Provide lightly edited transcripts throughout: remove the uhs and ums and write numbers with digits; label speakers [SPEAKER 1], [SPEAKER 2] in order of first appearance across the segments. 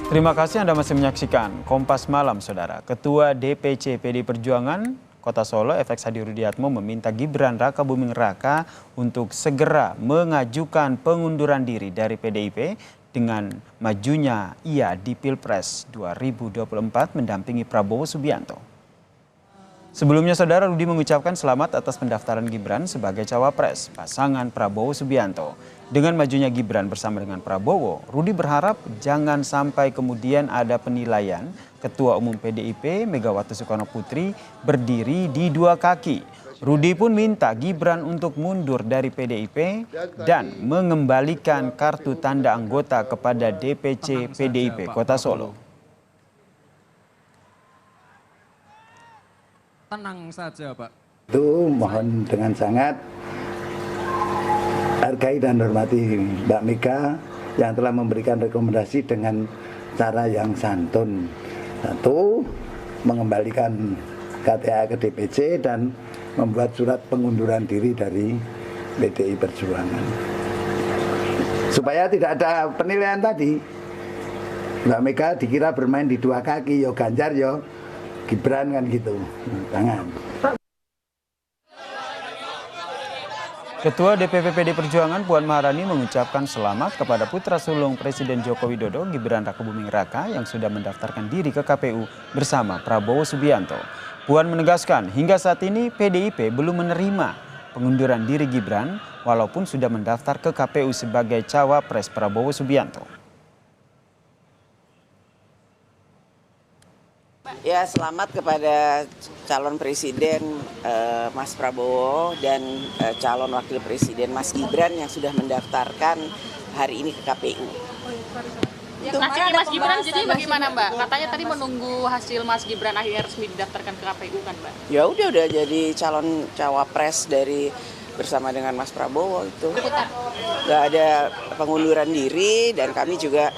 [SPEAKER 1] Terima kasih Anda masih menyaksikan Kompas Malam, Saudara. Ketua DPC PD Perjuangan Kota Solo, FX Hadi Rudiatmo, meminta Gibran Rakabuming Raka untuk segera mengajukan pengunduran diri dari PDIP dengan majunya ia di Pilpres 2024 mendampingi Prabowo Subianto. Sebelumnya, Saudara, Rudi mengucapkan selamat atas pendaftaran Gibran sebagai cawapres pasangan Prabowo Subianto. Dengan majunya Gibran bersama dengan Prabowo, Rudi berharap jangan sampai kemudian ada penilaian Ketua Umum PDIP Megawati Soekarno Putri berdiri di dua kaki. Rudi pun minta Gibran untuk mundur dari PDIP dan mengembalikan kartu tanda anggota kepada DPC PDIP Kota Solo.
[SPEAKER 2] Tenang saja, Pak.
[SPEAKER 3] Itu mohon dengan sangat hargai dan hormati Mbak Mega yang telah memberikan rekomendasi dengan cara yang santun. Satu, mengembalikan KTA ke DPC dan membuat surat pengunduran diri dari PDI Perjuangan. Supaya tidak ada penilaian tadi. Mbak Mega dikira bermain di dua kaki, yo Ganjar yo Gibran kan gitu. Jangan.
[SPEAKER 1] Ketua DPP PD Perjuangan Puan Maharani mengucapkan selamat kepada putra sulung Presiden Joko Widodo, Gibran Rakabuming Raka, yang sudah mendaftarkan diri ke KPU bersama Prabowo Subianto. Puan menegaskan hingga saat ini PDIP belum menerima pengunduran diri Gibran walaupun sudah mendaftar ke KPU sebagai cawapres Prabowo Subianto.
[SPEAKER 4] Ya, selamat kepada calon presiden Mas Prabowo dan calon wakil presiden Mas Gibran yang sudah mendaftarkan hari ini ke KPU.
[SPEAKER 5] Nasibnya Mas Gibran jadi bagaimana, Mbak? Katanya tadi menunggu hasil Mas Gibran akhirnya resmi didaftarkan ke KPU kan, Mbak?
[SPEAKER 4] Ya udah jadi calon cawapres dari bersama dengan Mas Prabowo itu. Gak ada pengunduran diri dan kami juga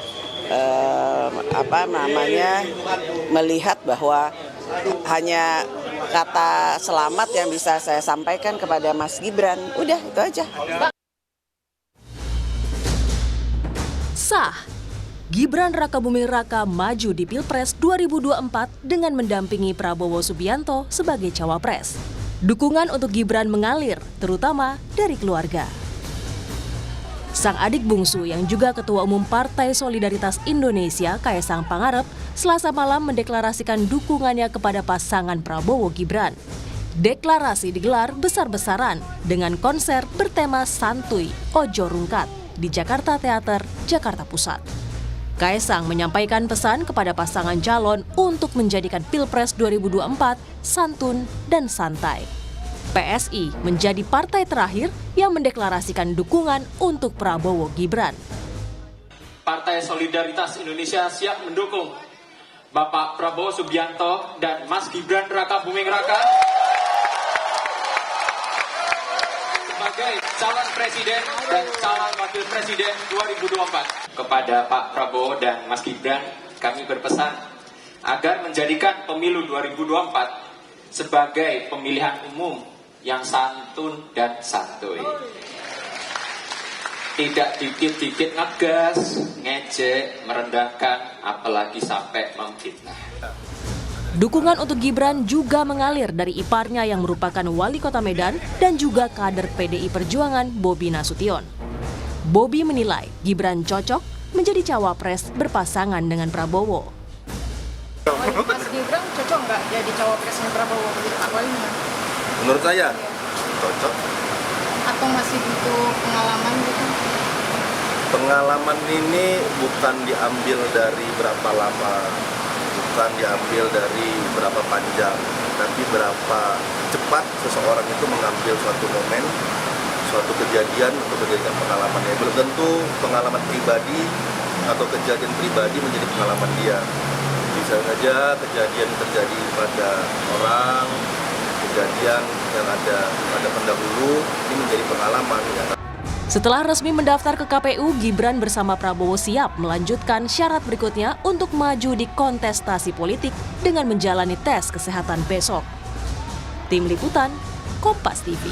[SPEAKER 4] melihat bahwa hanya kata selamat yang bisa saya sampaikan kepada Mas Gibran. Udah, itu aja.
[SPEAKER 6] Sah, Gibran Rakabuming Raka maju di Pilpres 2024 dengan mendampingi Prabowo Subianto sebagai cawapres. Dukungan untuk Gibran mengalir, terutama dari keluarga. Sang adik bungsu yang juga Ketua Umum Partai Solidaritas Indonesia, Kaesang Pangarep, Selasa malam mendeklarasikan dukungannya kepada pasangan Prabowo Gibran. Deklarasi digelar besar-besaran dengan konser bertema Santuy Ojo Rungkat di Jakarta Theater, Jakarta Pusat. Kaesang menyampaikan pesan kepada pasangan calon untuk menjadikan Pilpres 2024 santun dan santai. PSI menjadi partai terakhir yang mendeklarasikan dukungan untuk Prabowo Gibran.
[SPEAKER 7] Partai Solidaritas Indonesia siap mendukung Bapak Prabowo Subianto dan Mas Gibran Rakabuming Raka sebagai calon presiden dan calon wakil presiden 2024. Kepada Pak Prabowo dan Mas Gibran, kami berpesan agar menjadikan pemilu 2024 sebagai pemilihan umum yang santun dan santuy. Tidak dikit-dikit ngegas, ngejek, merendahkan, apalagi sampai memfitnah.
[SPEAKER 6] Dukungan untuk Gibran juga mengalir dari iparnya yang merupakan wali kota Medan dan juga kader PDI Perjuangan Bobi Nasution. Bobi menilai Gibran cocok menjadi cawapres berpasangan dengan Prabowo.
[SPEAKER 5] Mas Gibran cocok nggak jadi cawapresnya Prabowo?
[SPEAKER 8] Menurut saya cocok.
[SPEAKER 5] Atau masih butuh pengalaman gitu?
[SPEAKER 8] Pengalaman ini bukan diambil dari berapa lama, bukan diambil dari berapa panjang, tapi berapa cepat seseorang itu mengambil suatu momen, suatu kejadian untuk menjadikan pengalamannya. Belum tentu pengalaman pribadi atau kejadian pribadi menjadi pengalaman dia. Bisa saja kejadian terjadi pada orang, kejadian yang ada pada pendahulu ini menjadi pengalaman.
[SPEAKER 6] Setelah resmi mendaftar ke KPU, Gibran bersama Prabowo siap melanjutkan syarat berikutnya untuk maju di kontestasi politik dengan menjalani tes kesehatan besok. Tim Liputan, Kompas TV.